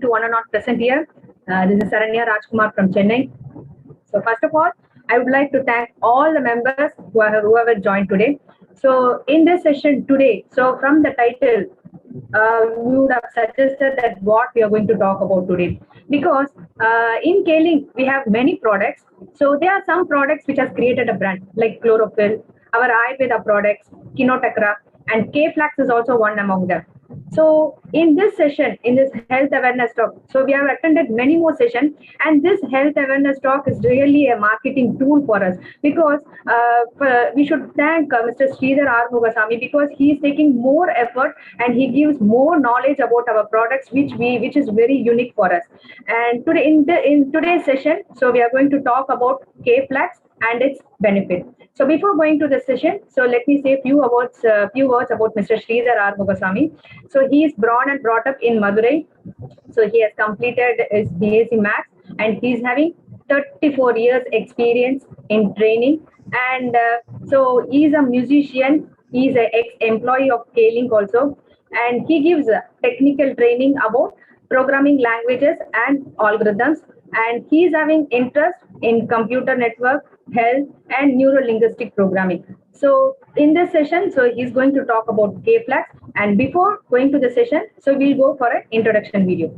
to one and not present here. This is Saranya Rajkumar from Chennai. So first of all, I would like to thank all the members whoever joined today. So in this session today, so from the title, we would have suggested that what we are going to talk about today. Because in K-Link, we have many products. So there are some products which has created a brand like Chlorophyll, our Ayurveda products, Kinotakra, and K-Flax is also one among them. So in this session, in this health awareness talk, so we have attended many more sessions, and this health awareness talk is really a marketing tool for us because we should thank Mr. Sridhar Arumugasamy because he is taking more effort and he gives more knowledge about our products, which is very unique for us. And today in today's session, so we are going to talk about K-Flax and its benefit. So before going to the session, so let me say a few words about Mr. Sridhar Arumugasamy. So he is born and brought up in Madurai. So he has completed his BSc Maths and he is having 34 years experience in training. And so he is a musician. He is an ex-employee of K-Link also. And he gives technical training about programming languages and algorithms. And he is having interest in computer network, health, and neuro-linguistic programming. So in this session, so he's going to talk about K-Flax. And before going to the session, so we'll go for an introduction video.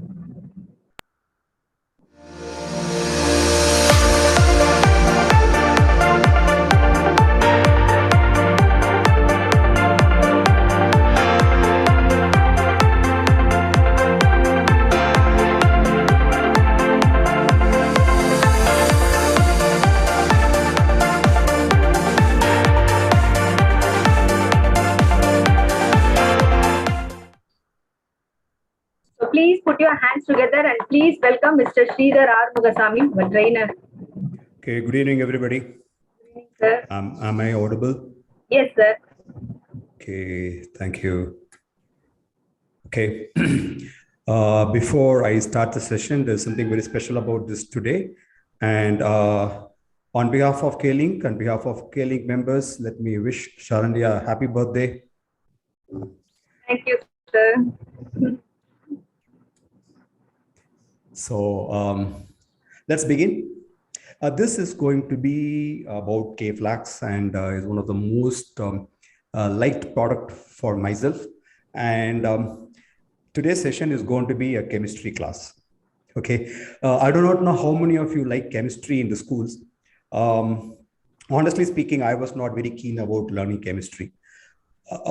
Please put your hands together and please welcome Mr. Sridhar Arumugasamy, our trainer. Okay, good evening, everybody. Good evening, sir. Am I audible? Yes, sir. Okay, thank you. Okay, before I start the session, there's something very special about this today. And on behalf of K-Link, on behalf of K-Link members, let me wish Sharanya a happy birthday. Thank you, sir. So let's begin. This is going to be about K-Flax and is one of the most liked product for myself. And today's session is going to be a chemistry class. Okay, I do not know how many of you like chemistry in the schools. Honestly speaking, I was not very keen about learning chemistry.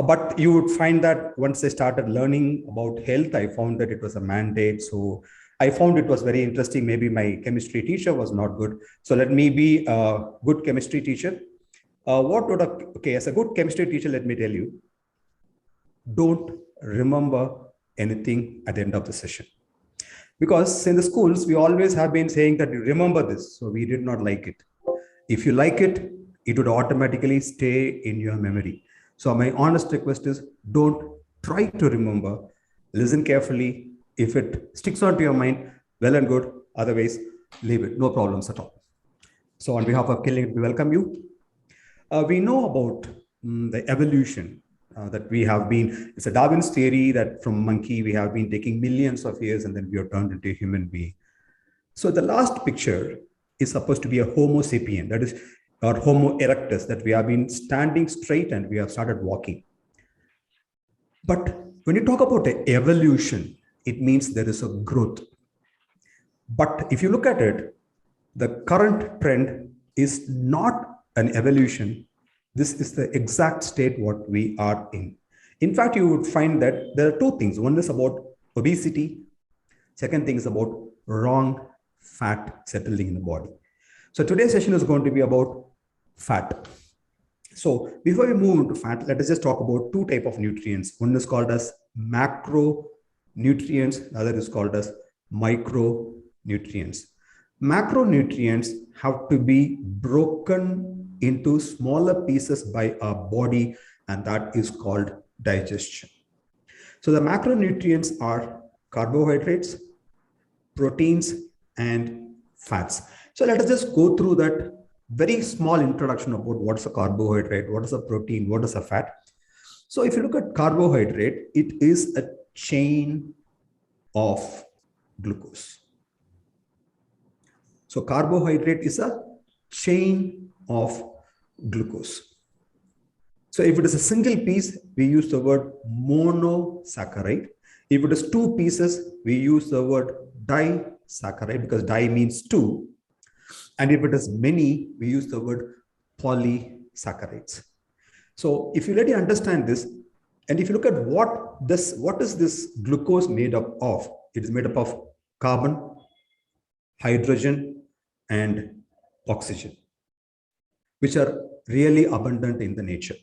But you would find that once I started learning about health, I found that it was a mandate. So I found it was very interesting. Maybe my chemistry teacher was not good. So let me be a good chemistry teacher. As a good chemistry teacher, let me tell you, don't remember anything at the end of the session. Because in the schools, we always have been saying that you remember this. So we did not like it. If you like it, it would automatically stay in your memory. So my honest request is don't try to remember, listen carefully. If it sticks onto your mind, well and good. Otherwise, leave it. No problems at all. So on behalf of K-Link, we welcome you. We know about the evolution that we have been. It's a Darwin's theory that from monkey, we have been taking millions of years and then we are turned into a human being. So the last picture is supposed to be a Homo sapien, that is, or Homo erectus, that we have been standing straight and we have started walking. But when you talk about the evolution, it means there is a growth. But if you look at it, the current trend is not an evolution. This is the exact state what we are in. In fact, you would find that there are two things. One is about obesity. Second thing is about wrong fat settling in the body. So today's session is going to be about fat. So before we move into fat, let us just talk about two types of nutrients. One is called as macronutrients, the other is called as micronutrients. Macronutrients have to be broken into smaller pieces by our body, and that is called digestion. So the macronutrients are carbohydrates, proteins, and fats. So let us just go through that very small introduction about what is a carbohydrate, what is a protein, what is a fat. So if you look at carbohydrate, it is a chain of glucose. So carbohydrate is a chain of glucose. So if it is a single piece, we use the word monosaccharide. If it is two pieces, we use the word disaccharide because di means two. And if it is many, we use the word polysaccharides. So if you let you understand this, and if you look at what is this glucose made up of? It is made up of carbon, hydrogen, and oxygen, which are really abundant in the nature.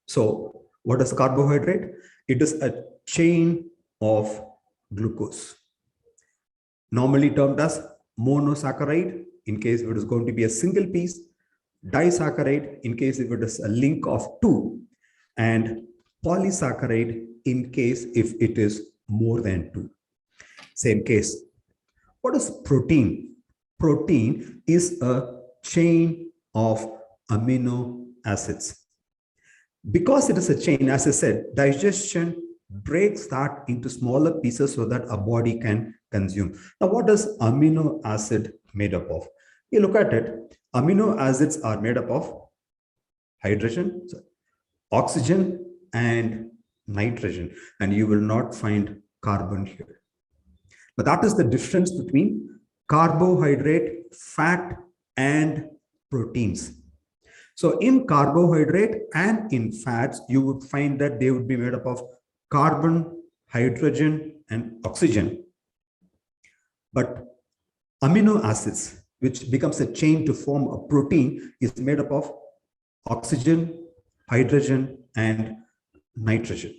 So what is carbohydrate? It is a chain of glucose, normally termed as monosaccharide in case it is going to be a single piece, disaccharide in case if it is a link of two, and polysaccharide in case if it is more than two. Same case. What is protein? Protein is a chain of amino acids. Because it is a chain, as I said, digestion breaks that into smaller pieces so that a body can consume. Now, what is amino acid made up of? You look at it, amino acids are made up of hydrogen, oxygen, and nitrogen, and you will not find carbon here. But that is the difference between carbohydrate, fat, and proteins. So in carbohydrate and in fats, you would find that they would be made up of carbon, hydrogen, and oxygen. But amino acids, which becomes a chain to form a protein, is made up of oxygen, hydrogen, and nitrogen.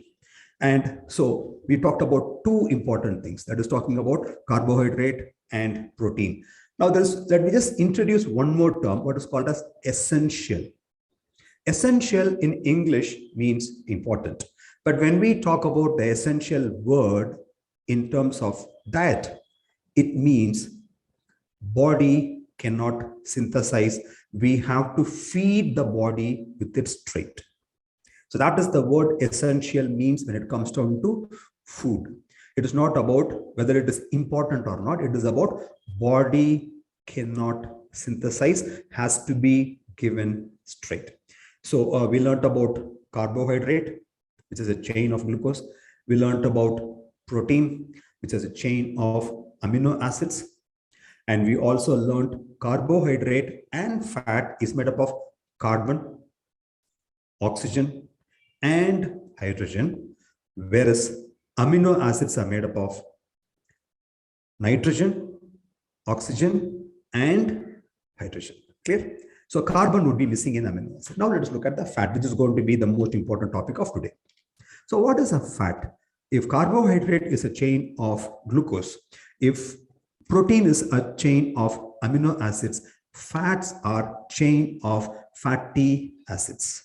And so we talked about two important things, that is talking about carbohydrate and protein. Now let me just introduce one more term, what is called as essential. Essential in English means important. But when we talk about the essential word in terms of diet, it means body cannot synthesize. We have to feed the body with its straight. So that is the word essential means when it comes down to food. It is not about whether it is important or not. It is about body cannot synthesize, has to be given straight. So we learned about carbohydrate, which is a chain of glucose. We learned about protein, which is a chain of amino acids. And we also learned carbohydrate and fat is made up of carbon, oxygen, and hydrogen, whereas amino acids are made up of nitrogen, oxygen, and hydrogen. Clear? So carbon would be missing in amino acid. Now let us look at the fat, which is going to be the most important topic of today. So what is a fat? If carbohydrate is a chain of glucose, if protein is a chain of amino acids, fats are chain of fatty acids.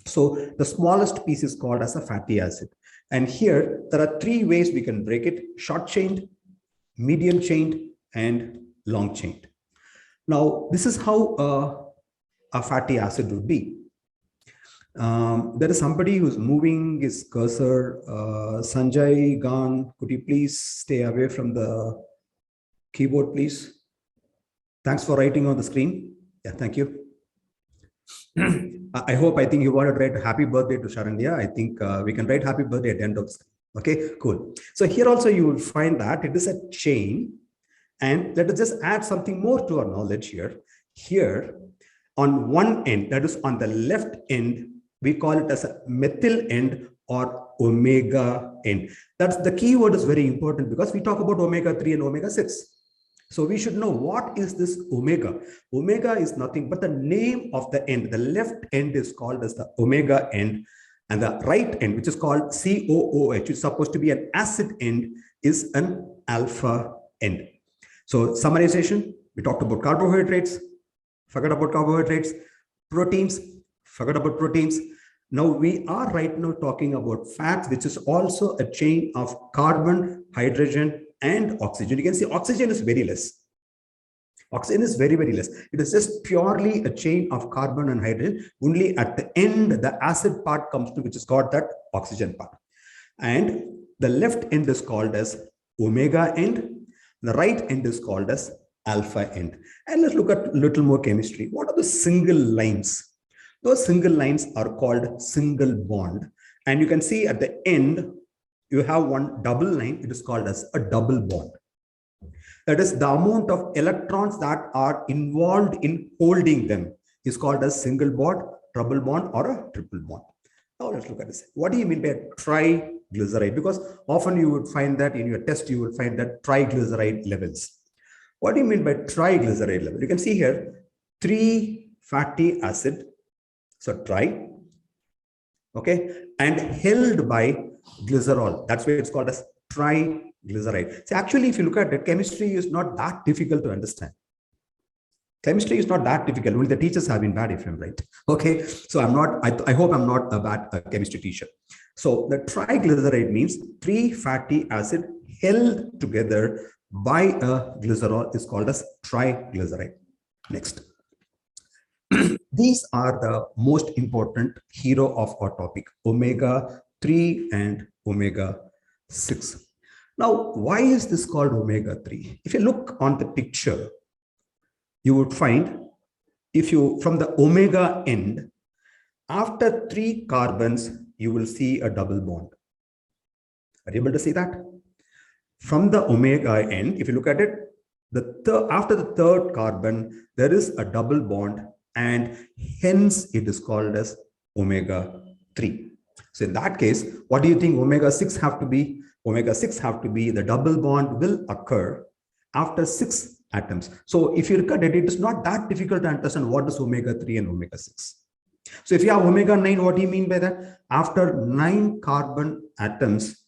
So the smallest piece is called as a fatty acid. And here there are three ways we can break it: short chained, medium chained, and long chained. Now this is how a fatty acid would be. There is somebody who's moving his cursor. Sanjay Gan, could you please stay away from the keyboard, please? Thanks for writing on the screen. Yeah, thank you. I think you want to write happy birthday to Sharanya. I think we can write happy birthday at the end of the screen. Okay, cool. So here also you will find that it is a chain. And let us just add something more to our knowledge here. Here on one end, that is on the left end, we call it as a methyl end or omega end. That's the key word is very important because we talk about omega-3 and omega-6. So we should know what is this omega. Omega is nothing but the name of the end. The left end is called as the omega end, and the right end, which is called COOH, which is supposed to be an acid end, is an alpha end. So summarization, we talked about carbohydrates, forget about carbohydrates, proteins, forget about proteins. Now we are right now talking about fats, which is also a chain of carbon, hydrogen, and oxygen. You can see oxygen is very less. Oxygen is very, very less. It is just purely a chain of carbon and hydrogen. Only at the end, the acid part comes to, which is called that oxygen part. And the left end is called as omega end. The right end is called as alpha end. And let's look at a little more chemistry. What are the single lines? Those single lines are called single bond. And you can see at the end, you have one double line. It is called as a double bond. That is, the amount of electrons that are involved in holding them is called as single bond, double bond, or a triple bond. Now let's look at this. What do you mean by triglyceride? Because often you would find that in your test, you will find that triglyceride levels. What do you mean by triglyceride level? You can see here 3 fatty acid, so tri, okay, and held by glycerol. That's why it's called as triglyceride. See, actually, if you look at it, chemistry is not that difficult to understand. Chemistry is not that difficult. Only the teachers have been bad, if I'm right. Okay, so I'm not. I hope I'm not a bad chemistry teacher. So the triglyceride means 3 fatty acid held together by a glycerol is called as triglyceride. Next. These are the most important hero of our topic, omega-3 and omega-6. Now, why is this called omega-3? If you look on the picture, you would find, if you, from the omega end, after 3 carbons, you will see a double bond. Are you able to see that? From the omega end, if you look at it, after the 3rd carbon, there is a double bond, and hence it is called as omega-3. So in that case, what do you think omega-6 have to be? Omega-6 have to be, the double bond will occur after 6 atoms. So if you look at it, it is not that difficult to understand what is omega-3 and omega-6. So if you have omega-9, what do you mean by that? After 9 carbon atoms,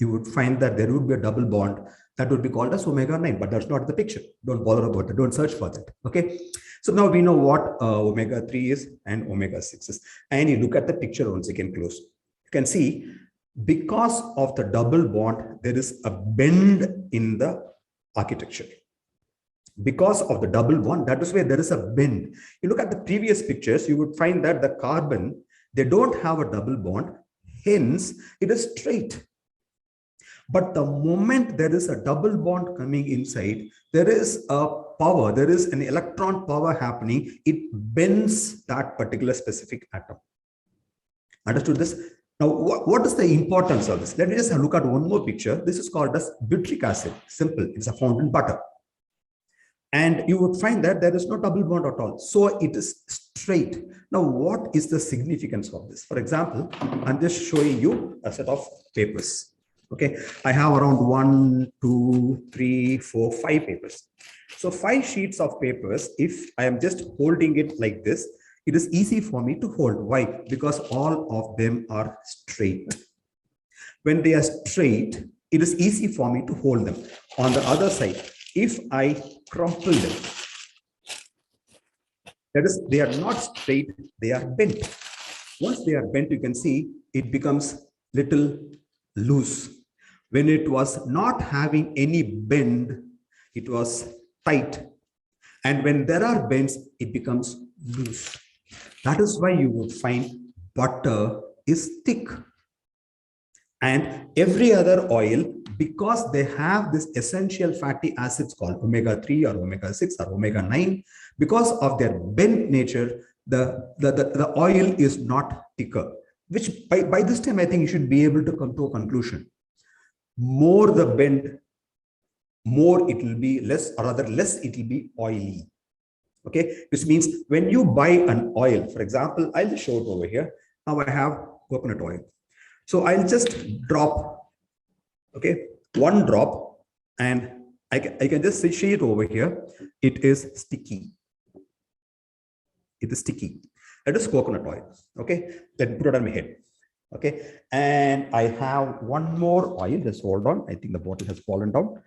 you would find that there would be a double bond that would be called as omega-9, but that's not the picture. Don't bother about it. Don't search for that. Okay. So now we know what omega-3 is and omega-6 is. And you look at the picture once again close. You can see, because of the double bond, there is a bend in the architecture. Because of the double bond, that is where there is a bend. You look at the previous pictures, you would find that the carbon, they don't have a double bond. Hence, it is straight. But the moment there is a double bond coming inside, there is a power, there is an electron power happening. It bends that particular specific atom. Understood this? Now, what is the importance of this? Let me just look at one more picture. This is called as butyric acid. Simple. It's a fountain butter. And you would find that there is no double bond at all. So it is straight. Now, what is the significance of this? For example, I'm just showing you a set of papers. Okay, I have around 1, 2, 3, 4, 5 papers. So 5 sheets of papers, if I am just holding it like this, it is easy for me to hold. Why? Because all of them are straight. When they are straight, it is easy for me to hold them. On the other side, if I crumple them, that is, they are not straight, they are bent. Once they are bent, you can see it becomes little loose. When it was not having any bend, it was tight. And when there are bends, it becomes loose. That is why you would find butter is thick. And every other oil, because they have this essential fatty acids called omega-3 or omega-6 or omega-9, because of their bent nature, the oil is not thicker. Which by this time, I think you should be able to come to a conclusion. More the bend, more it will be less, or rather less it will be oily. Okay, which means when you buy an oil, for example, I'll just show it over here. Now I have coconut oil. So I'll just drop, okay, 1 drop, and I can just see it over here. It is sticky. It is sticky. That is coconut oil. Okay, let me put it on my head. Okay, and I have 1 more oil. Just hold on. I think the bottle has fallen down.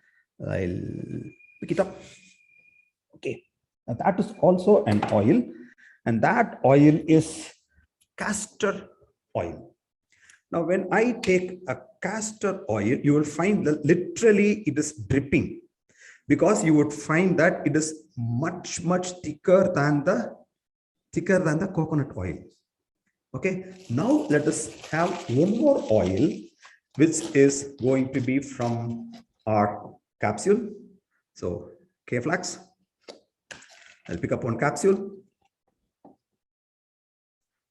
I'll pick it up. Okay, now that is also an oil, and that oil is castor oil. Now, when I take a castor oil, you will find that literally it is dripping, because you would find that it is much thicker than the coconut oil. Okay, now let us have 1 more oil, which is going to be from or capsule. So K-Flax, I'll pick up one capsule.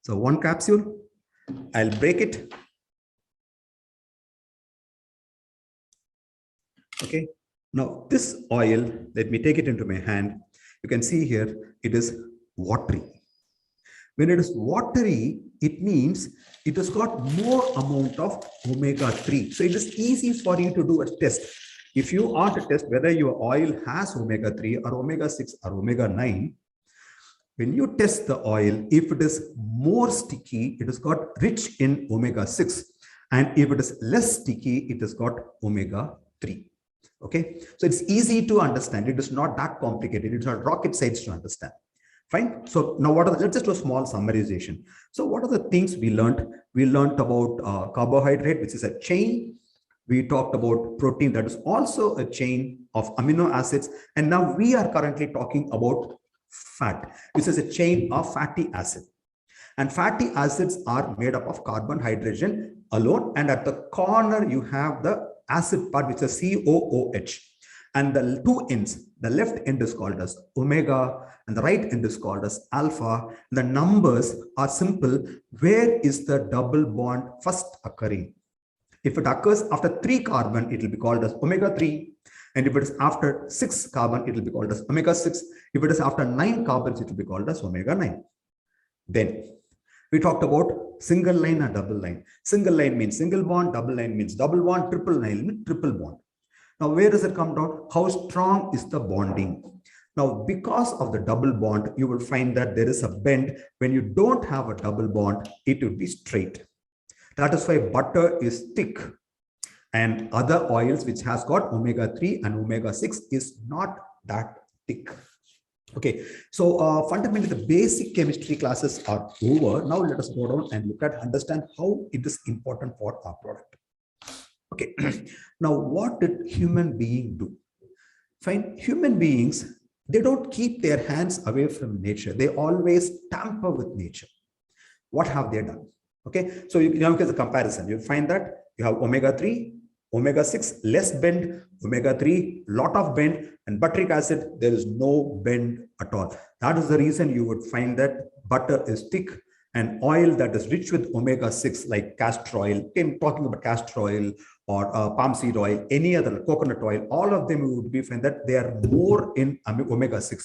So one capsule, I'll break it. Okay. Now this oil, let me take it into my hand. You can see here, it is watery. When it is watery, it means it has got more amount of omega-3. So it is easy for you to do a test. If you are to test whether your oil has omega-3 or omega-6 or omega-9, when you test the oil, if it is more sticky, it has got rich in omega-6. And if it is less sticky, it has got omega-3. Okay, so it's easy to understand. It is not that complicated. It's not rocket science to understand. Fine. So now let's just do a small summarization. So what are the things we learned? We learned about carbohydrate, which is a chain. We talked about protein, that is also a chain of amino acids. And now we are currently talking about fat, which is a chain of fatty acid. And fatty acids are made up of carbon, hydrogen alone. And at the corner, you have the acid part, which is COOH. And the two ends, the left end is called as omega and the right end is called as alpha. The numbers are simple. Where is the double bond first occurring? If it occurs after 3 carbon, it will be called as omega-3. And if it is after 6 carbon, it will be called as omega-6. If it is after 9 carbons, it will be called as omega-9. Then we talked about single line and double line. Single line means single bond, double line means double bond, triple line means triple bond. Now, where does it come down? How strong is the bonding? Now, because of the double bond, you will find that there is a bend. When you don't have a double bond, it will be straight. That is why butter is thick. And other oils which has got omega-3 and omega-6 is not that thick. Okay, so fundamentally the basic chemistry classes are over. Now let us go down and look at, understand how it is important for our product. Okay, now what did human being do? Fine, human beings, they don't keep their hands away from nature. They always tamper with nature. What have they done? Okay, so you look at the comparison. You find that you have omega-3, omega-6, less bend, omega-3, lot of bend, and butyric acid, there is no bend at all. That is the reason you would find that butter is thick, and oil that is rich with omega-6 like castor oil, I'm talking about castor oil or palm seed oil, any other coconut oil, all of them you would be find that they are more in omega-6.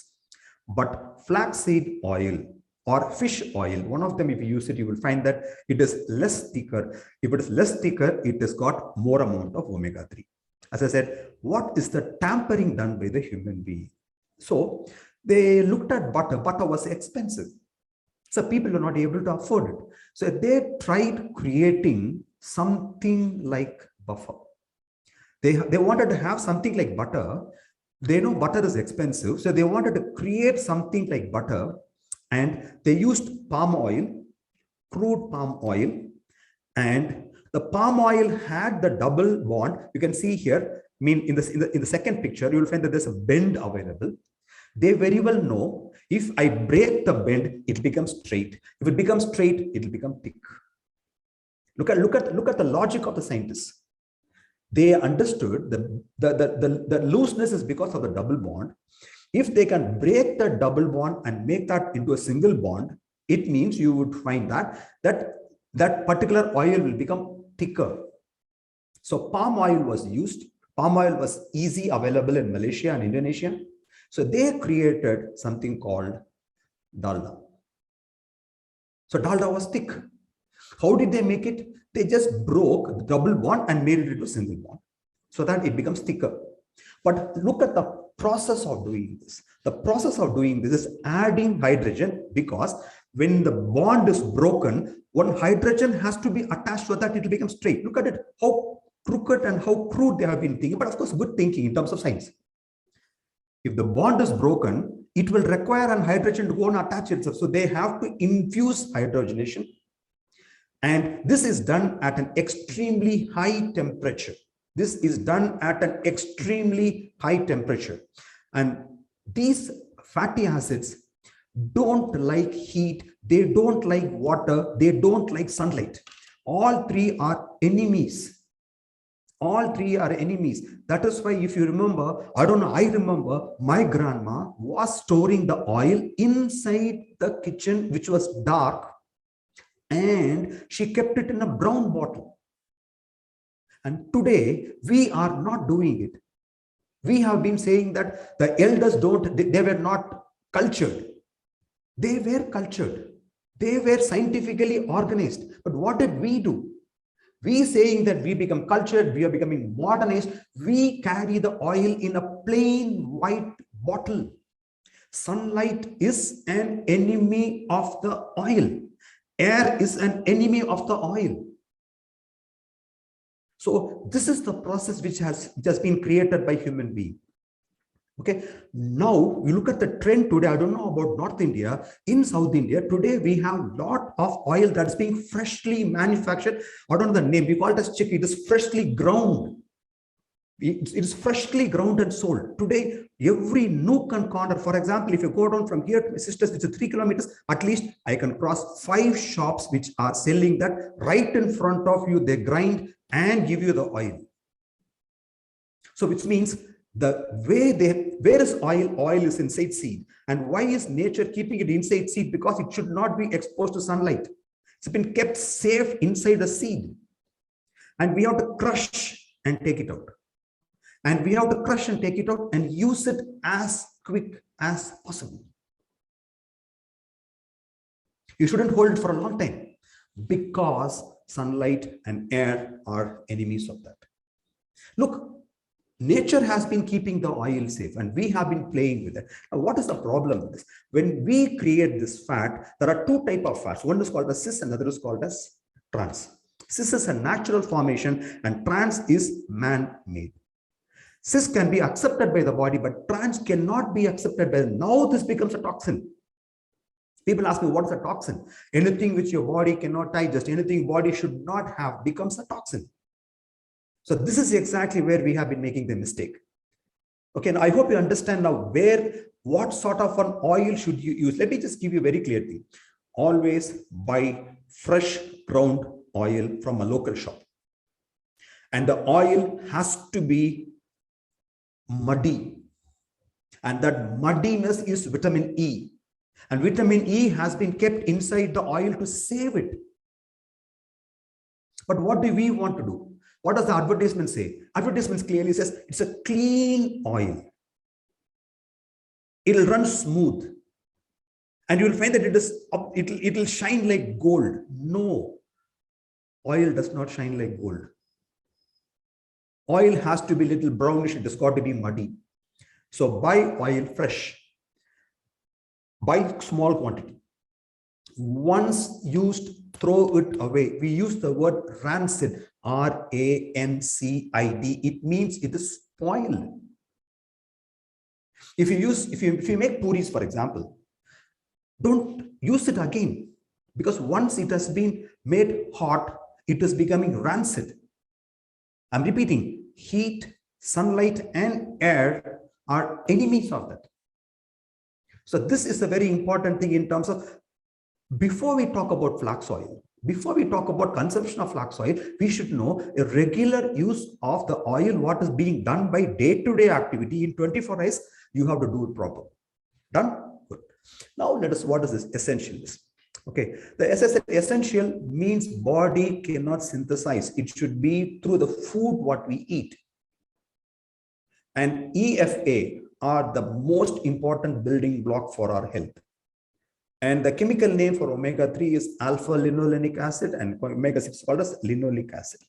But flaxseed oil or fish oil, one of them, if you use it, you will find that it is less thicker. If it is less thicker, it has got more amount of omega-3. As I said, what is the tampering done by the human being? So they looked at butter. Butter was expensive. So people were not able to afford it. So they tried creating something like butter. They wanted to have something like butter. They know butter is expensive. So they wanted to create something like butter. And they used palm oil, crude palm oil, and the palm oil had the double bond. You can see here, I mean, in the second picture, you will find that there's a bend available. They very well know if I break the bend, it becomes straight. If it becomes straight, it will become thick. Look at the logic of the scientists. They understood the looseness is because of the double bond. If they can break the double bond and make that into a single bond, it means you would find that particular oil will become thicker. So palm oil was used. Palm oil was easy available in Malaysia and Indonesia. So they created something called dalda. So dalda was thick. How did they make it? They just broke the double bond and made it into a single bond so that it becomes thicker. But look at the process of doing this. The process of doing this is adding hydrogen, because when the bond is broken, one hydrogen has to be attached so that it will become straight. Look at it, how crooked and how crude they have been thinking, but of course, good thinking in terms of science. If the bond is broken, it will require an hydrogen to go and attach itself. So they have to infuse hydrogenation. And this is done at an extremely high temperature. This is done at an extremely high temperature. And these fatty acids don't like heat, they don't like water, they don't like sunlight. All three are enemies All three are enemies. That is why, if you remember, I don't know, I remember my grandma was storing the oil inside the kitchen, which was dark, and she kept it in a brown bottle. And today, we are not doing it. We have been saying that the elders they were not cultured. They were cultured. They were scientifically organized. But what did we do? We saying that we become cultured, we are becoming modernized. We carry the oil in a plain white bottle. Sunlight is an enemy of the oil. Air is an enemy of the oil. So this is the process which has been created by human being. Okay, now we look at the trend today. I don't know about North India. In South India, today we have a lot of oil that's being freshly manufactured. I don't know the name. We call it as chick. It is freshly ground. It is freshly ground and sold. Today, every nook and corner, for example, if you go down from here to my sister's, which is 3 kilometers, at least I can cross 5 shops which are selling that right in front of you. They grind and give you the oil. So which means the way where is oil? Oil is inside seed. And why is nature keeping it inside seed? Because it should not be exposed to sunlight. It's been kept safe inside the seed. And we have to crush and take it out. And we have to crush and take it out and use it as quick as possible. You shouldn't hold it for a long time because sunlight and air are enemies of that. Look, nature has been keeping the oil safe and we have been playing with it. Now, what is the problem with this? When we create this fat, there are 2 types of fats. One is called as cis and the other is called as trans. Cis is a natural formation and trans is man-made. Cis can be accepted by the body, but trans cannot be accepted by them. Now this becomes a toxin. People ask me, what is a toxin? Anything which your body cannot digest, anything body should not have becomes a toxin. So this is exactly where we have been making the mistake. Okay, and I hope you understand now what sort of an oil should you use. Let me just give you a very clear thing. Always buy fresh ground oil from a local shop. And the oil has to be muddy. And that muddiness is vitamin E. And vitamin E has been kept inside the oil to save it. But what do we want to do? What does the advertisement say? Advertisement clearly says it's a clean oil. It'll run smooth. And you will find that it'll shine like gold. No, oil does not shine like gold. Oil has to be little brownish. It has got to be muddy. So buy oil fresh. Buy small quantity. Once used, throw it away. We use the word rancid, R-A-N-C-I-D. It means it is spoiled. If you make puris, for example, don't use it again, because once it has been made hot, it is becoming rancid. I'm repeating, heat, sunlight, and air are enemies of that. So this is a very important thing in terms of, before we talk about flax oil, before we talk about consumption of flax oil, we should know a regular use of the oil, what is being done by day-to-day activity in 24 hours, you have to do it properly. Done? Good. Now let us, what is this? Essential is. Okay, the essential means body cannot synthesize. It should be through the food what we eat. And EFA are the most important building block for our health. And the chemical name for omega-3 is alpha linolenic acid, and omega-6 is called as linoleic acid.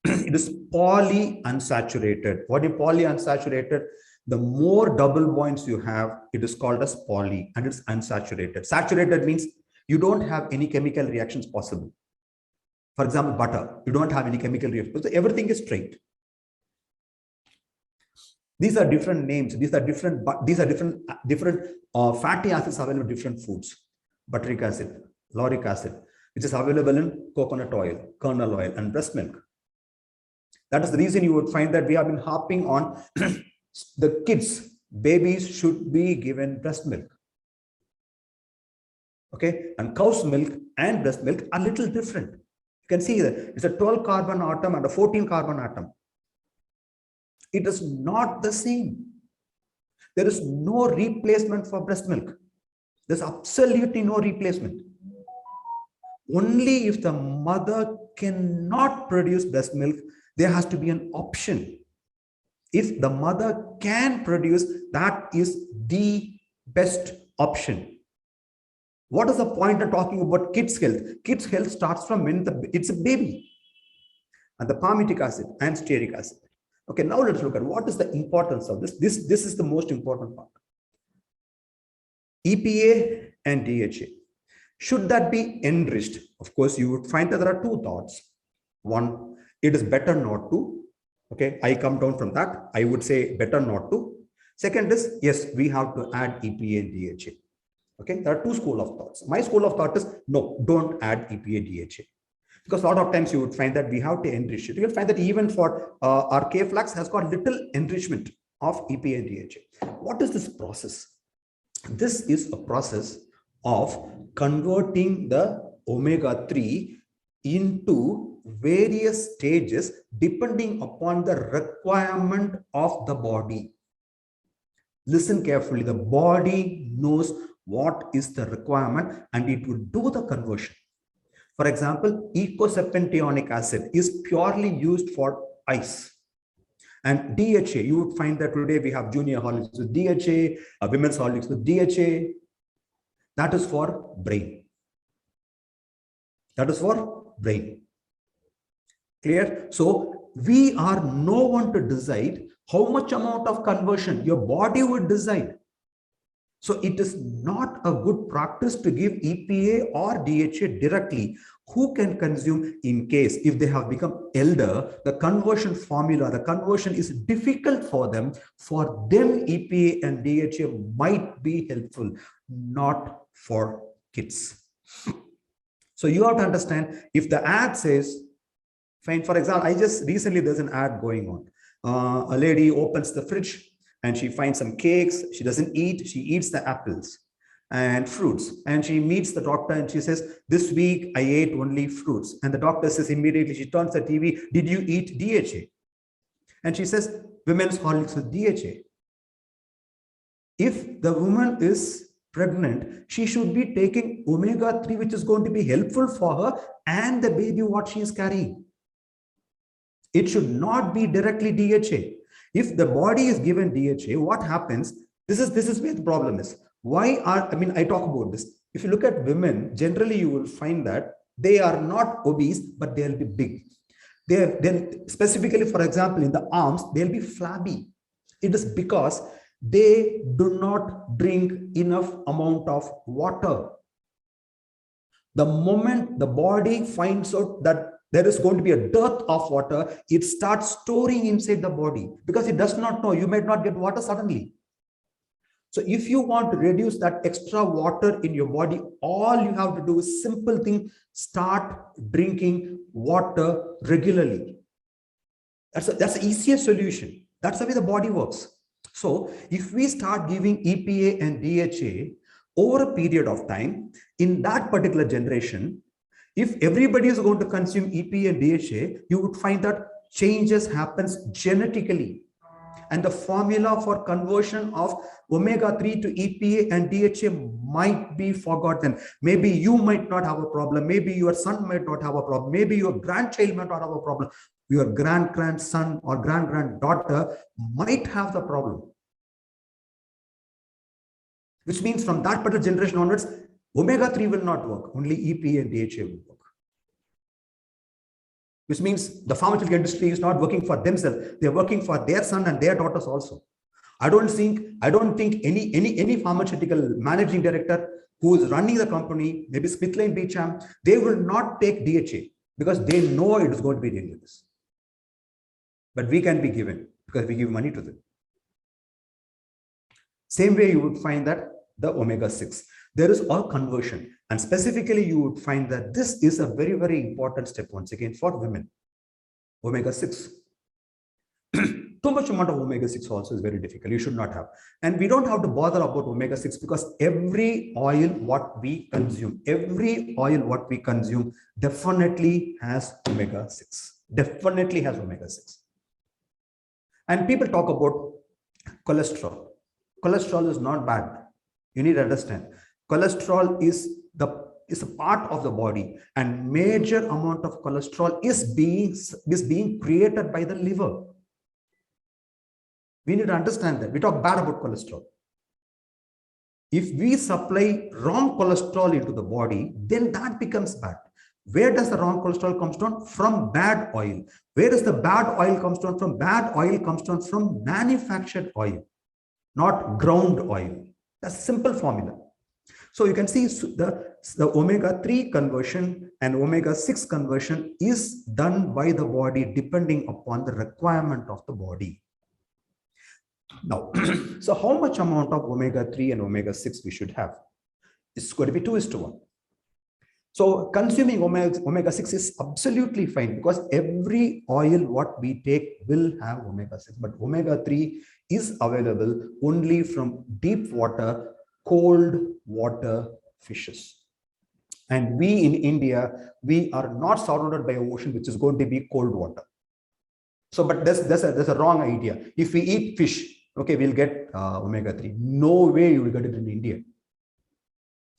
It is polyunsaturated. What is polyunsaturated? The more double bonds you have, it is called as poly, and it's unsaturated. Saturated means you don't have any chemical reactions possible. For example, butter, you don't have any chemical reactions. So everything is straight. These are different names. These are different fatty acids available in different foods. Butyric acid, lauric acid, which is available in coconut oil, kernel oil, and breast milk. That is the reason you would find that we have been harping on the kids, babies should be given breast milk. Okay, and cow's milk and breast milk are little different. You can see that it's a 12 carbon atom and a 14 carbon atom. It is not the same. There is no replacement for breast milk. There's absolutely no replacement. Only if the mother cannot produce breast milk, there has to be an option. If the mother can produce, that is the best option. What is the point of talking about kids' health? Kids' health starts from when it's a baby. And the palmitic acid and stearic acid. Okay, now let's look at what is the importance of this. This is the most important part. EPA and DHA. Should that be enriched? Of course, you would find that there are two thoughts. One, it is better not to. Okay, I come down from that. I would say better not to. Second is, yes, we have to add EPA and DHA. Okay, there are two schools of thoughts. My school of thought is, no, don't add EPA, DHA. Because a lot of times you would find that we have to enrich it. You'll find that even for our K-Flax has got little enrichment of EPA and DHA. What is this process? This is a process of converting the omega-3 into various stages depending upon the requirement of the body. Listen carefully. The body knows what is the requirement and it will do the conversion. For example, eicosapentaenoic acid is purely used for eyes. And DHA, you would find that today we have junior horlicks with DHA, women's horlicks with DHA. That is for brain. That is for brain. Clear? So we are no one to decide how much amount of conversion your body would decide. So it is not a good practice to give EPA or DHA directly. Who can consume in case if they have become elder, the conversion formula, the conversion is difficult for them. For them, EPA and DHA might be helpful, not for kids. So you have to understand if the ad says, fine, for example, I just recently there's an ad going on. A lady opens the fridge and she finds some cakes. She doesn't eat. She eats the apples and fruits. And she meets the doctor and she says, this week I ate only fruits. And the doctor says immediately, she turns the TV, did you eat DHA? And she says, women's horlicks with DHA. If the woman is pregnant, she should be taking omega-3, which is going to be helpful for her and the baby what she is carrying. It should not be directly DHA. If the body is given DHA, what happens? This is where the problem is. I talk about this. If you look at women, generally you will find that they are not obese, but they'll be big. Then specifically, for example, in the arms, they'll be flabby. It is because they do not drink enough amount of water. The moment the body finds out that there is going to be a dearth of water, it starts storing inside the body because it does not know. You might not get water suddenly. So if you want to reduce that extra water in your body, all you have to do is simple thing, start drinking water regularly. That's the easiest solution. That's the way the body works. So if we start giving EPA and DHA over a period of time, in that particular generation, if everybody is going to consume EPA and DHA, you would find that changes happens genetically. And the formula for conversion of omega-3 to EPA and DHA might be forgotten. Maybe you might not have a problem. Maybe your son might not have a problem. Maybe your grandchild might not have a problem. Your grandson or granddaughter might have the problem. Which means from that particular generation onwards, omega-3 will not work. Only EPA and DHA will work. Which means the pharmaceutical industry is not working for themselves. They're working for their son and their daughters also. I don't think any pharmaceutical managing director who is running the company, maybe Smithline Beecham, they will not take DHA because they know it is going to be dangerous. But we can be given because we give money to them. Same way you would find that the omega-6. There is a conversion, and specifically you would find that this is a very, very important step once again for women. Omega-6. To Too much amount of omega-6 also is very difficult. You should not have. And we don't have to bother about omega-6 because every oil what we consume definitely has omega-6. Definitely has omega-6. And people talk about cholesterol. Cholesterol is not bad. You need to understand. Cholesterol is a part of the body, and major amount of cholesterol is being created by the liver. We need to understand that. We talk bad about cholesterol. If we supply wrong cholesterol into the body, then that becomes bad. Where does the wrong cholesterol come from? From bad oil. Where does the bad oil come from? From bad oil comes from manufactured oil, not ground oil. That's a simple formula. So you can see the omega-3 conversion and omega-6 conversion is done by the body depending upon the requirement of the body. Now, so how much amount of omega-3 and omega-6 we should have? It's going to be 2:1. So consuming omega-6 is absolutely fine because every oil what we take will have omega-6, but omega-3 is available only from deep water, cold water fishes. And we in India, we are not surrounded by an ocean which is going to be cold water. So, but there's a wrong idea. If we eat fish, okay, we'll get omega-3. No way you will get it in India.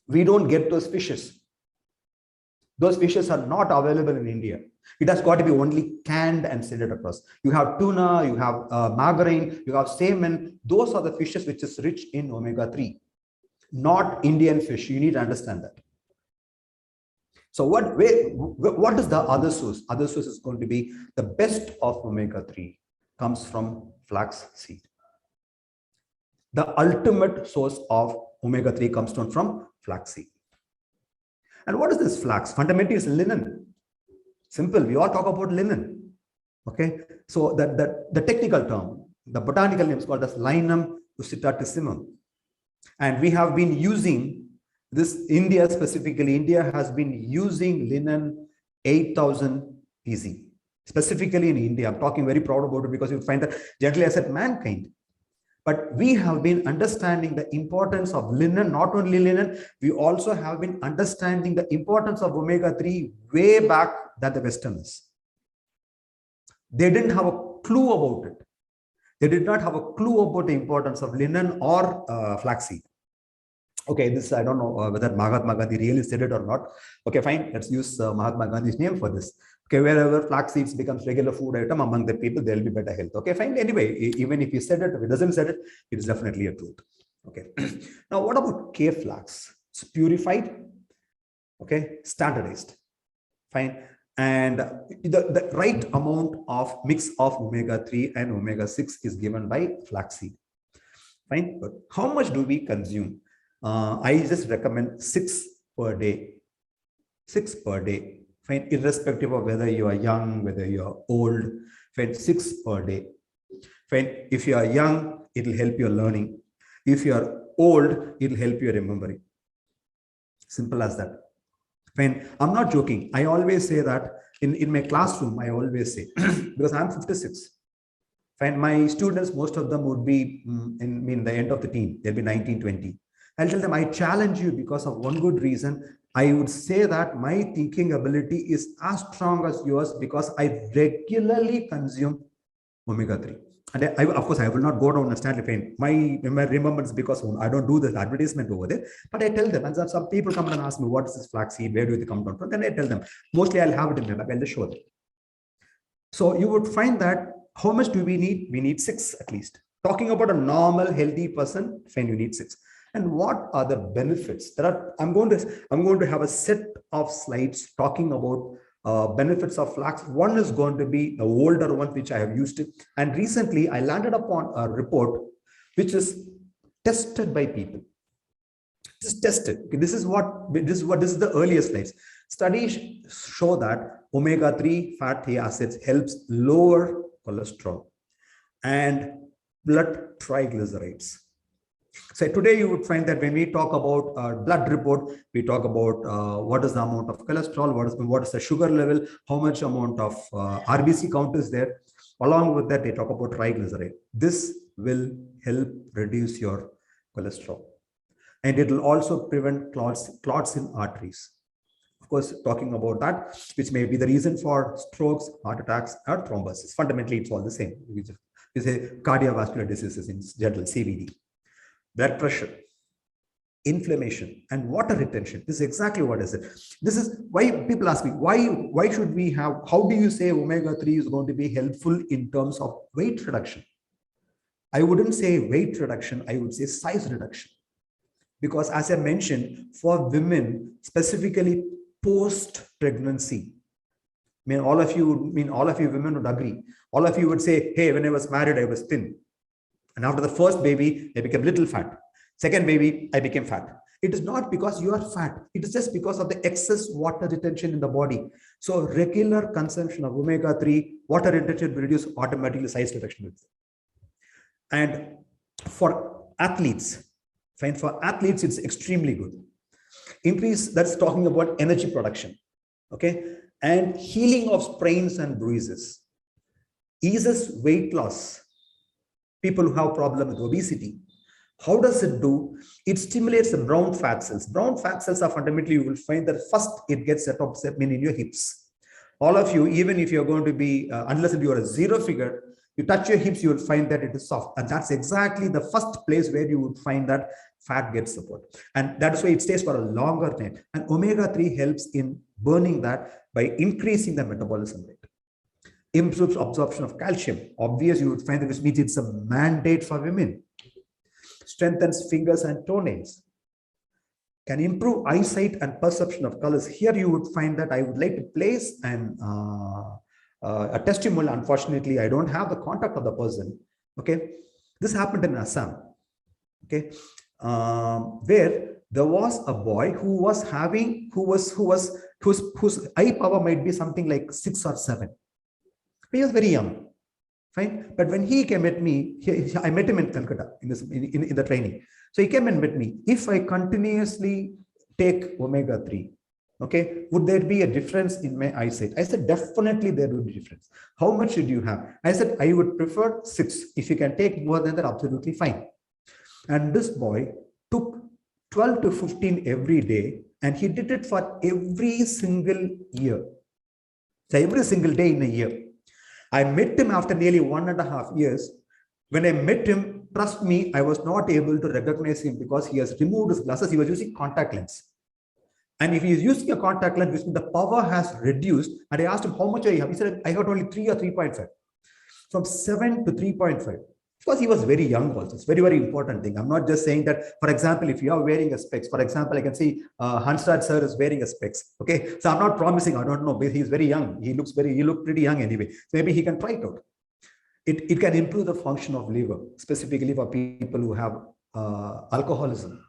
We don't get those fishes. Those fishes are not available in India. It has got to be only canned and sent it across. You have tuna, you have margarine, you have salmon. Those are the fishes which is rich in omega-3, not Indian fish. You need to understand that. So what is the other source? Other source is going to be the best of omega-3 comes from flax seed. The ultimate source of omega-3 comes from flax seed. And what is this flax? Fundamentally, it's linen. Simple. We all talk about linen. Okay. So the technical term, the botanical name is called as Linum usitatissimum. And we have been using this, India specifically, India has been using linen 8,000 BC. Specifically in India, I'm talking very proud about it because you find that generally I said mankind. But we have been understanding the importance of linen, not only linen, we also have been understanding the importance of omega-3 way back than the Westerners. They didn't have a clue about it. They did not have a clue about the importance of linen or flaxseed. Okay, this, I don't know whether Mahatma Gandhi really said it or not. Okay, fine, let's use Mahatma Gandhi's name for this. Okay, wherever flax seeds becomes regular food item among the people, there will be better health. Okay, fine. Anyway, even if he said it, if he doesn't said it, it is definitely a truth. Okay. Now, what about K-Flax? It's purified, okay, standardized, fine. And the right amount of mix of omega-3 and omega-6 is given by flaxseed, fine. But how much do we consume? I just recommend 6 per day. 6 per day. Fine, irrespective of whether you are young, whether you are old, fine, 6 per day. Fine, if you are young, it will help your learning. If you are old, it will help you remembering. Simple as that. Fine, I'm not joking. I always say that in my classroom, I always say, because I'm 56. Fine, my students, most of them would be in the end of the teen. They'll be 19, 20. I'll tell them, I challenge you because of one good reason. I would say that my thinking ability is as strong as yours because I regularly consume omega-3. And of course, I will not go down and stand fine. My remembrance because I don't do this advertisement over there, but I tell them, and some people come and ask me, what is this flaxseed? Where do they come from? Then I tell them, mostly I'll have it in my lab. I'll just show them. So you would find that how much do we need? We need 6 at least. Talking about a normal, healthy person, fine, you need 6. And what are the benefits? I'm going to have a set of slides talking about benefits of flax. One is going to be the older one, which I have used it. And recently I landed upon a report which is tested by people. Just tested. Okay, this is the earliest slides. Studies show that omega-3 fatty acids helps lower cholesterol and blood triglycerides. So today you would find that when we talk about blood report, we talk about what is the amount of cholesterol, what is the sugar level, how much amount of RBC count is there. Along with that, they talk about triglyceride. This will help reduce your cholesterol. And it will also prevent clots in arteries. Of course, talking about that, which may be the reason for strokes, heart attacks, or thrombosis. Fundamentally, it's all the same. We say cardiovascular diseases in general, CVD. Blood pressure, inflammation, and water retention. This is exactly what is it. This is why people ask me, why should we have, how do you say omega-3 is going to be helpful in terms of weight reduction? I wouldn't say weight reduction, I would say size reduction. Because as I mentioned, for women, specifically post-pregnancy, all of you women would agree. All of you would say, hey, when I was married, I was thin. And after the first baby, I became little fat. Second baby, I became fat. It is not because you are fat. It is just because of the excess water retention in the body. So regular consumption of omega-3, water retention will reduce automatically, size reduction. And for athletes, it's extremely good. Increase, that's talking about energy production, okay? And healing of sprains and bruises. Eases weight loss. People who have problem with obesity. How does it do? It stimulates the brown fat cells. Brown fat cells are fundamentally, you will find that first it gets set up in your hips. All of you, even if you're going to be, unless you are a zero figure, you touch your hips, you will find that it is soft. And that's exactly the first place where you would find that fat gets support. And that's why it stays for a longer time. And omega-3 helps in burning that by increasing the metabolism rate. Improves absorption of calcium. Obvious, you would find that this means it's a mandate for women. Strengthens fingers and toenails. Can improve eyesight and perception of colors. Here you would find that I would like to place a testimonial. Unfortunately, I don't have the contact of the person. Okay, this happened in Assam. Okay, where there was a boy who was having, whose eye power might be something like 6 or 7. He was very young. Fine. But when he came at me, I met him in Calcutta in the training. So he came and met me. If I continuously take omega-3, okay, would there be a difference in my eyesight? I said, definitely there would be a difference. How much should you have? I said, I would prefer 6. If you can take more than that, absolutely fine. And this boy took 12 to 15 every day, and he did it for every single year. So every single day in a year. I met him after nearly 1.5 years. When I met him, trust me, I was not able to recognize him because he has removed his glasses. He was using contact lens. And if he is using a contact lens, the power has reduced. And I asked him, how much do you have? He said, I got only 3 or 3.5. From 7 to 3.5. Because he was very young also. It's very, very important thing. I'm not just saying that, for example, if you are wearing a specs, for example, I can see Hansraj sir is wearing a specs. Okay. So I'm not promising, I don't know, but he's very young. He looked pretty young anyway. So maybe he can try it out. It can improve the function of liver, specifically for people who have alcoholism.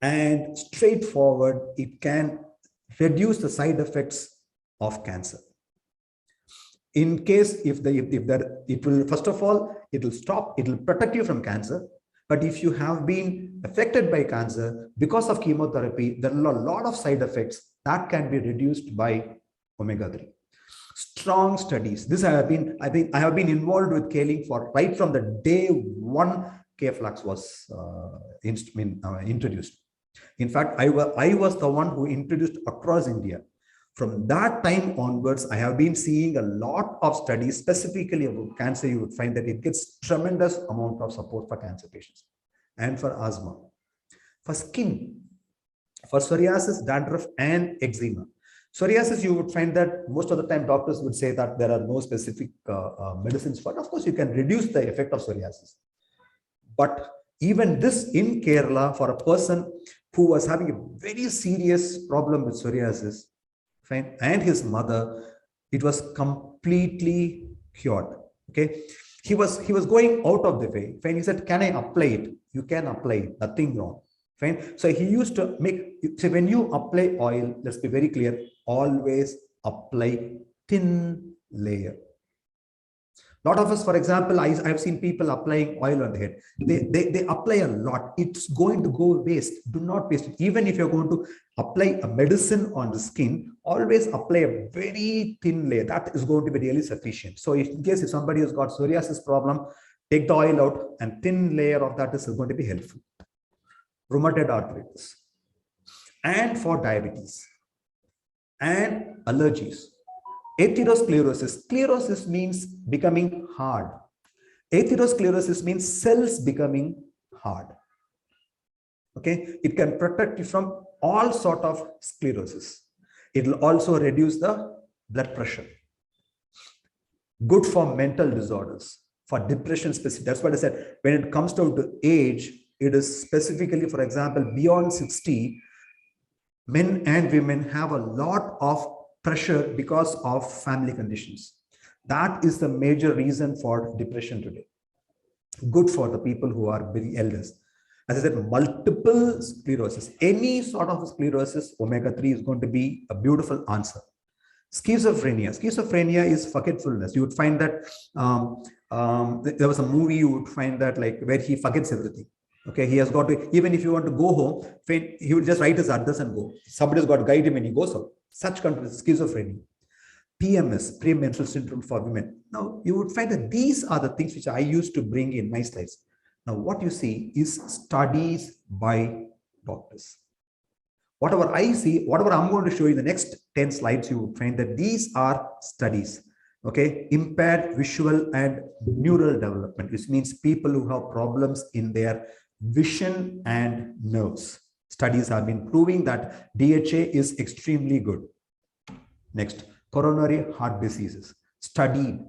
And straightforward, it can reduce the side effects of cancer. In case it will, first of all, it will protect you from cancer. But if you have been affected by cancer because of chemotherapy, there are a lot of side effects that can be reduced by omega-3. Strong studies. This I have been involved with K-Link for right from the day one K-Flax was introduced. In fact, I was the one who introduced across India. From that time onwards, I have been seeing a lot of studies specifically about cancer. You would find that it gets tremendous amount of support for cancer patients and for asthma, for skin, for psoriasis, dandruff, and eczema. Psoriasis, you would find that most of the time doctors would say that there are no specific medicines for it. Of course, you can reduce the effect of psoriasis. But even this in Kerala, for a person who was having a very serious problem with psoriasis, fine, and his mother, it was completely cured. Okay, he was going out of the way. Fine, he said, "Can I apply it?" You can apply it, nothing wrong. Fine. So he used to make. So when you apply oil, let's be very clear. Always apply thin layer. Lot of us, for example, I've seen people applying oil on the head. They apply a lot. It's going to go waste. Do not waste it. Even if you're going to apply a medicine on the skin, always apply a very thin layer. That is going to be really sufficient. So in case if somebody has got psoriasis problem, take the oil out and thin layer of that is going to be helpful. Rheumatoid arthritis and for diabetes and allergies. Atherosclerosis. Sclerosis means becoming hard. Atherosclerosis means cells becoming hard. Okay, it can protect you from all sort of sclerosis. It will also reduce the blood pressure. Good for mental disorders, for depression specific. That's what I said. When it comes down to age, it is specifically, for example, beyond 60, men and women have a lot of pressure because of family conditions. That is the major reason for depression today. Good for the people who are very elders. As I said, multiple sclerosis, any sort of sclerosis, omega-3 is going to be a beautiful answer. Schizophrenia. Schizophrenia is forgetfulness. You would find that there was a movie, you would find that like where he forgets everything. Okay, he has got to, even if you want to go home, he will just write his address and go. Somebody's got to guide him when he goes out. Such kind of schizophrenia. PMS, premenstrual syndrome for women. Now, you would find that these are the things which I used to bring in my slides. Now, what you see is studies by doctors. Whatever I see, whatever I'm going to show you in the next 10 slides, you will find that these are studies. Okay, impaired visual and neural development, which means people who have problems in their vision and nerves. Studies have been proving that DHA is extremely good. Next, coronary heart diseases. Studied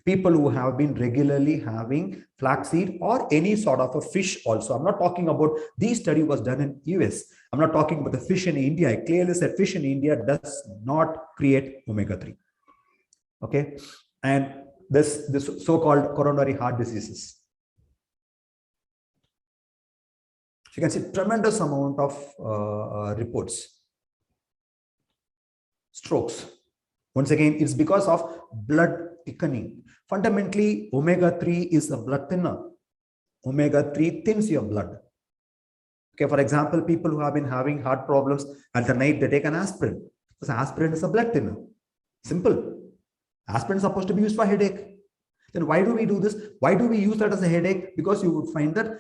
people who have been regularly having flaxseed or any sort of a fish also. I'm not talking about, this study was done in US. I'm not talking about the fish in India. I clearly said fish in India does not create omega-3. Okay, and this so-called coronary heart diseases. So you can see tremendous amount of reports. Strokes. Once again, it's because of blood thickening. Fundamentally, omega-3 is a blood thinner. Omega-3 thins your blood. Okay, for example, people who have been having heart problems at the night, they take an aspirin. Because aspirin is a blood thinner. Simple. Aspirin is supposed to be used for headache. Then why do we do this? Why do we use that as a headache? Because you would find that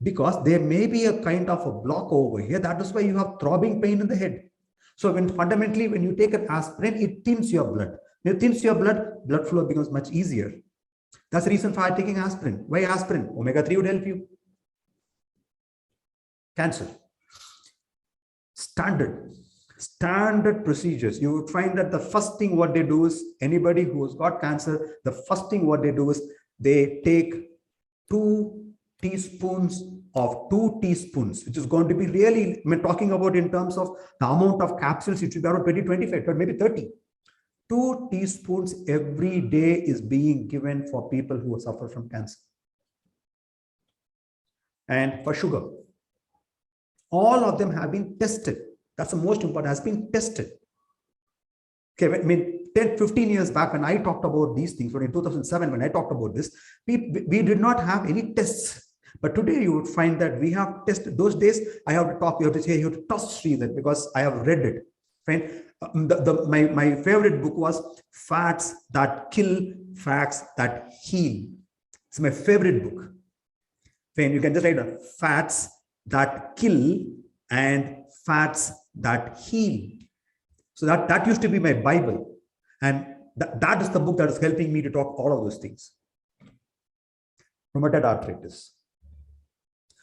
because there may be a kind of a block over here. That is why you have throbbing pain in the head. So fundamentally, when you take an aspirin, it thins your blood. When it thins your blood flow becomes much easier. That's the reason for taking aspirin. Why aspirin? Omega-3 would help you. Cancer. Standard procedures. You would find that the first thing what they do is, anybody who has got cancer, the first thing what they do is they take 2 teaspoons, which is going to be really, I mean, talking about in terms of the amount of capsules, it should be around 20, 25, but maybe 30. 2 teaspoons every day is being given for people who suffer from cancer. And for sugar, all of them have been tested. That's the most important, has been tested. Okay, I mean, 10, 15 years back when I talked about these things, or in 2007, when I talked about this, we did not have any tests. But today you would find that we have tested. Those days, I have to talk, you have to say, you have to trust Sridhar because I have read it. Right? My favorite book was Fats That Kill, Facts That Heal. It's my favorite book. Fine, you can just write Fats That Kill and Fats That Heal. So that used to be my Bible. And that is the book that is helping me to talk all of those things. Rheumatoid arthritis.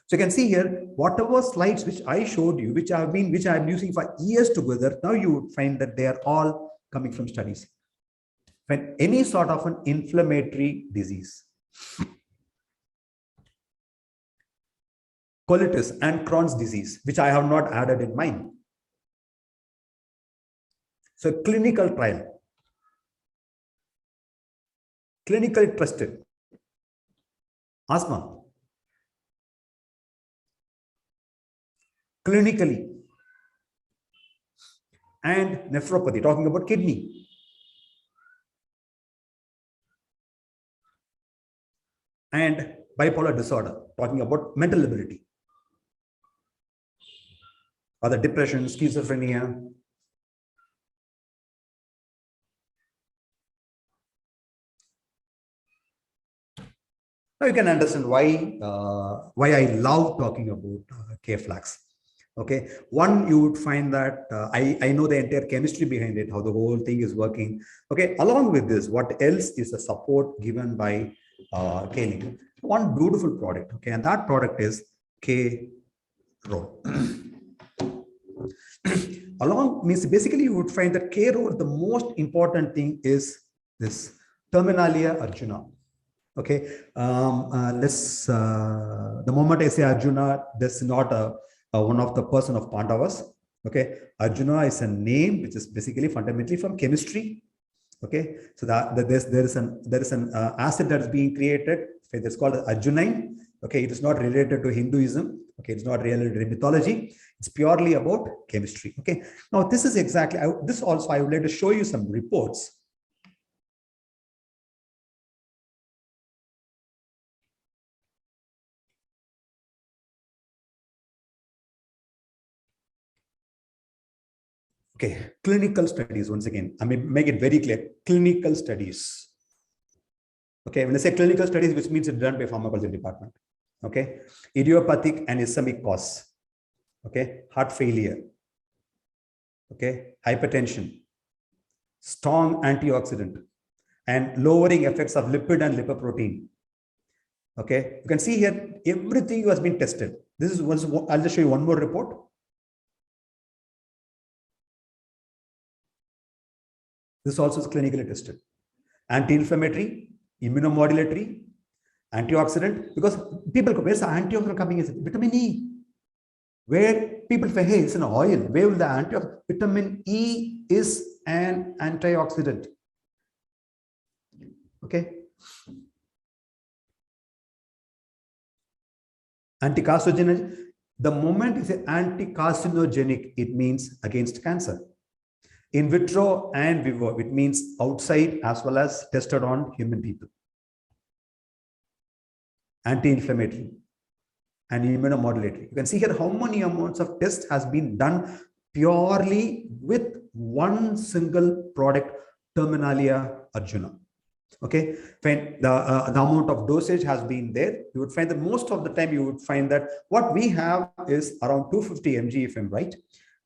So you can see here, whatever slides which I showed you, which I'm using for years together, now you would find that they are all coming from studies. When any sort of an inflammatory disease, colitis and Crohn's disease, which I have not added in mine. So clinical trial, clinically trusted. Asthma, clinically, and nephropathy, talking about kidney. and bipolar disorder, talking about mental ability, or the depression, schizophrenia. Now you can understand why I love talking about K-Flax. Okay, one, you would find that I know the entire chemistry behind it, how the whole thing is working. Okay, along with this, what else is the support given by K-Link? One beautiful product. Okay, and that product is K-Rol. Along means basically you would find that K-Rol, the most important thing is this Terminalia Arjuna. Okay, the moment I say Arjuna, this is not one of the person of Pandavas. Okay, Arjuna is a name which is basically fundamentally from chemistry. Okay, so there is an acid that is being created. It's called Arginine. Okay, it is not related to Hinduism. Okay, it's not related to mythology. It's purely about chemistry. Okay, now this is exactly this also I would like to show you some reports. Okay, clinical studies, once again, I mean, make it very clear, clinical studies. Okay, when I say clinical studies, which means it's done by pharmacology department. Okay, idiopathic and ischemic cause. Okay, heart failure. Okay, hypertension, strong antioxidant, and lowering effects of lipid and lipoprotein. Okay, you can see here, everything has been tested. This is I'll just show you one more report. This also is clinically tested. Anti-inflammatory, immunomodulatory, antioxidant, because people go, where's the antioxidant coming? Is vitamin E. Where people say, hey, it's an oil. Where will the antioxidant? Vitamin E is an antioxidant. Okay. Anti-carcinogenic. The moment is anti-carcinogenic, it means against cancer. In vitro and vivo, it means outside as well as tested on human people. Anti-inflammatory and immunomodulatory. You can see here how many amounts of tests has been done purely with one single product, Terminalia Arjuna. Okay, when the amount of dosage has been there, you would find that most of the time you would find that what we have is around 250 mg, if I'm right.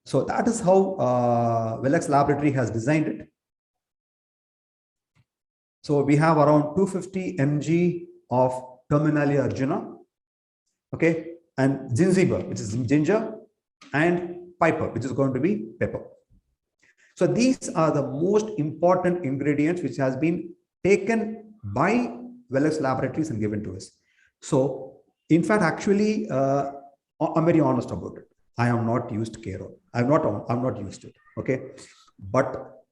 So that is how Wellex Laboratory has designed it. So we have around 250 mg of Terminalia Arjuna, okay, and gingiber, which is ginger, and piper, which is going to be pepper. So these are the most important ingredients which has been taken by Wellex Laboratories and given to us. So in fact, actually, I'm very honest about it. I have not used K-Rol. I'm not used it. Okay, but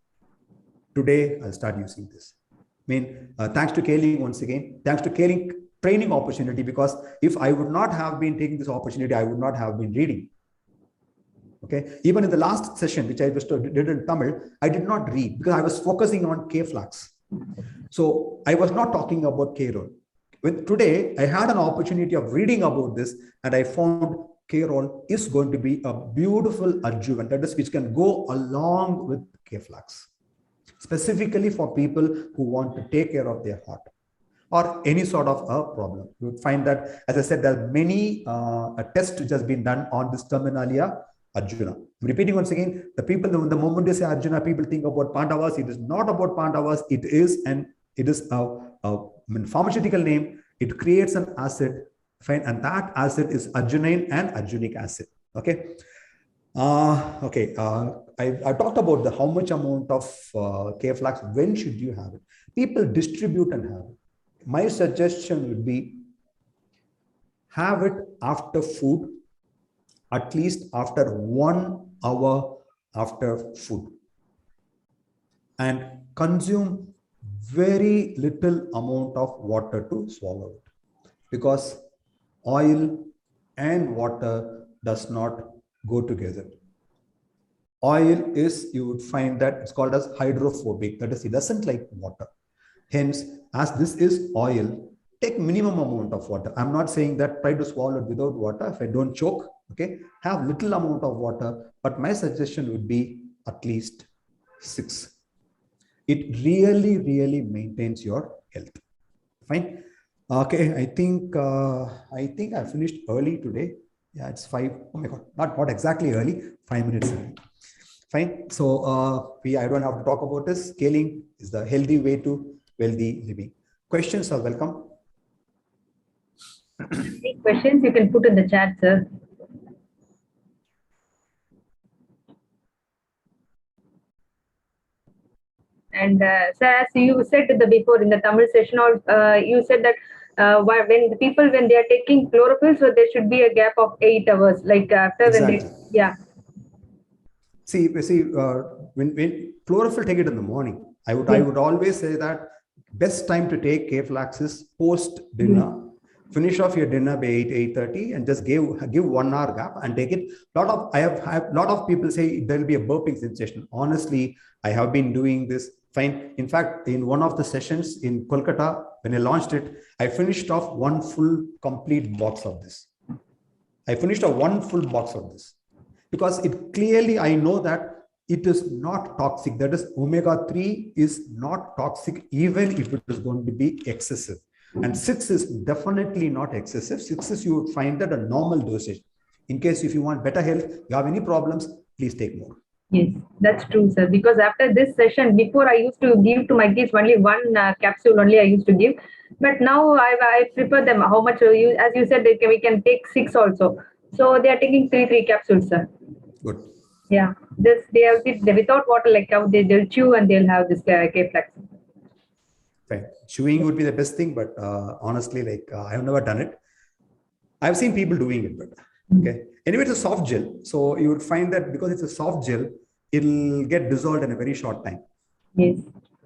today I'll start using this. I mean, thanks to K-Link once again. Thanks to K-Link training opportunity, because if I would not have been taking this opportunity, I would not have been reading. Okay, even in the last session, which I just did in Tamil, I did not read because I was focusing on K-Flax. So I was not talking about K-Rol. Today, I had an opportunity of reading about this, and I found K-Rol is going to be a beautiful adjuvant, that is, which can go along with K-Flax, specifically for people who want to take care of their heart or any sort of a problem. You would find that, as I said, there are many tests which has been done on this Terminalia Arjuna. I'm repeating once again, the people, the moment they say Arjuna, people think about Pandavas. It is not about Pandavas. It is a pharmaceutical name. It creates an acid, fine, and that acid is arginine and arginic acid. Okay. I talked about how much amount of K-Flax. When should you have it? People distribute and have it. My suggestion would be have it after food, at least after 1 hour after food, and consume very little amount of water to swallow it, because oil and water does not go together. Oil is, you would find that it's called as hydrophobic, that is, it doesn't like water. Hence, as this is oil, take minimum amount of water. I'm not saying that try to swallow it without water. If I don't choke, okay, have little amount of water, but my suggestion would be at least 6. It really maintains your health. Fine. Okay, I think I finished early today. Yeah, it's 5. Oh my God, not exactly early, 5 minutes early. Fine. So I don't have to talk about this. Scaling is the healthy way to wealthy living. Questions are welcome. Any questions you can put in the chat, sir. And sir, as you said before in the Tamil session, you said that when they are taking chlorophyll, so there should be a gap of 8 hours, like after exactly. when they, yeah. See, when chlorophyll, take it in the morning. I would always say that best time to take K-Flax is post dinner. Finish off your dinner by 8:30 and just give 1 hour gap and take it. I have lot of people say there will be a burping sensation. Honestly, I have been doing this fine. In fact, in one of the sessions in Kolkata, when I launched it, I finished off one full complete box of this. Because it clearly, I know that it is not toxic. That is, omega-3 is not toxic, even if it is going to be excessive. And 6 is definitely not excessive. 6 is, you would find that a normal dosage. In case if you want better health, you have any problems, please take more. Yes, that's true, sir. Because after this session, before I used to give to my kids only 1 capsule only I used to give. But now I prefer them. How much as you said, we can take 6 also. So they are taking 3 capsules, sir. Good. Yeah, they without water, like how they'll chew and they'll have this K-Flax. Right. Chewing would be the best thing, but honestly, I have never done it. I've seen people doing it, but okay. Anyway, it's a soft gel. So you would find that because it's a soft gel, it'll get dissolved in a very short time. Yes.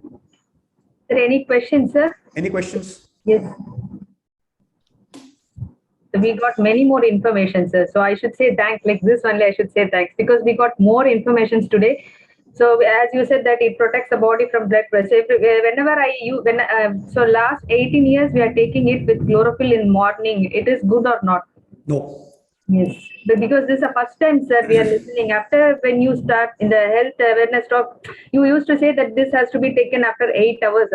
Are there any questions, sir? Any questions? Yes. So we got many more information, sir. So I should say thanks, like this only I should say thanks, because we got more information today. So as you said that it protects the body from blood pressure. Whenever so last 18 years we are taking it with chlorophyll in morning. It is good or not? No. Yes, but because this is the first time, sir, we are listening. After when you start in the health awareness talk, you used to say that this has to be taken after 8 hours.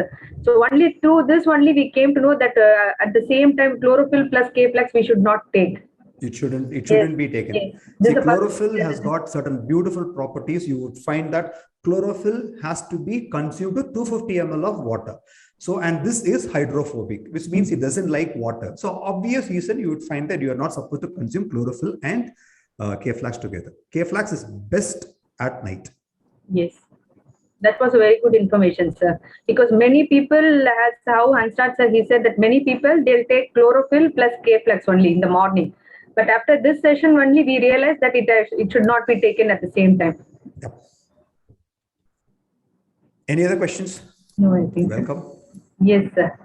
So only through this only we came to know that at the same time chlorophyll plus K-Flax we should not take. It shouldn't be taken. Yes. See, chlorophyll has got certain beautiful properties. You would find that chlorophyll has to be consumed with 250 ml of water. So, and this is hydrophobic, which means it doesn't like water. So obvious reason you would find that you are not supposed to consume chlorophyll and K-Flax together. K-Flax is best at night. Yes. That was a very good information, sir. Because many people, as how Hansraj sir, he said that many people, they'll take chlorophyll plus K-Flax only in the morning. But after this session only, we realized that it should not be taken at the same time. Yep. Any other questions? No, I think. Welcome. Yes, sir.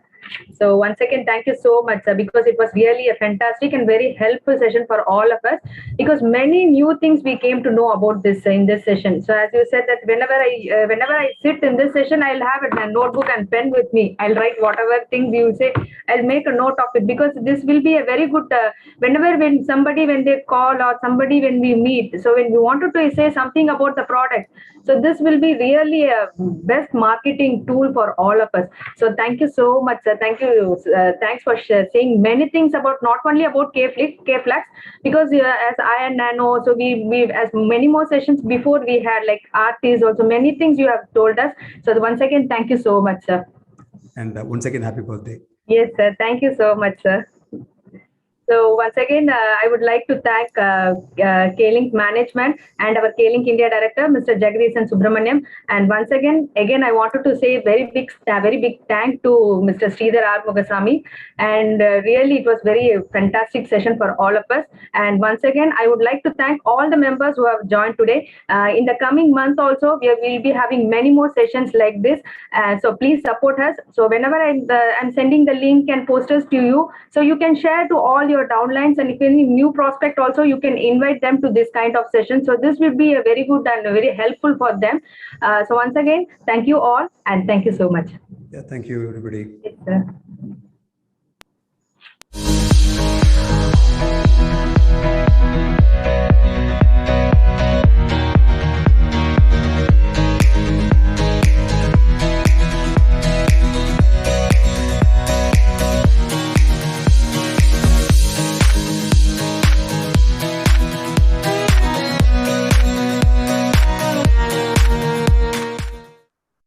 So once again, thank you so much, sir, because it was really a fantastic and very helpful session for all of us, because many new things we came to know about this in this session. So as you said that whenever I sit in this session, I'll have a notebook and pen with me. I'll write whatever things you say. I'll make a note of it, because this will be a very good, when they call or somebody when we meet. So when we wanted to say something about the product, so this will be really a best marketing tool for all of us. So thank you so much, sir. Thank you. Thanks for saying many things about, not only about K-Flax, because as iron nano, so we as many more sessions before we had, like artists also, many things you have told us. So once again, thank you so much, sir. And once again, happy birthday. Yes, sir. Thank you so much, sir. So once again, I would like to thank K-Link management and our K-Link India director, Mr. Jagadisan Subramaniam. And once again, I wanted to say a very big thank to Mr. Sridhar Arumugasamy. And really, it was very fantastic session for all of us. And once again, I would like to thank all the members who have joined today. In the coming month also, we will be having many more sessions like this. So please support us. So whenever I'm sending the link and posters to you, so you can share to all your downlines, and if any new prospect also, you can invite them to this kind of session. So this will be a very good and very helpful for them. So once again, thank you all, and thank you so much. Yeah, thank you, everybody. Yes, sir.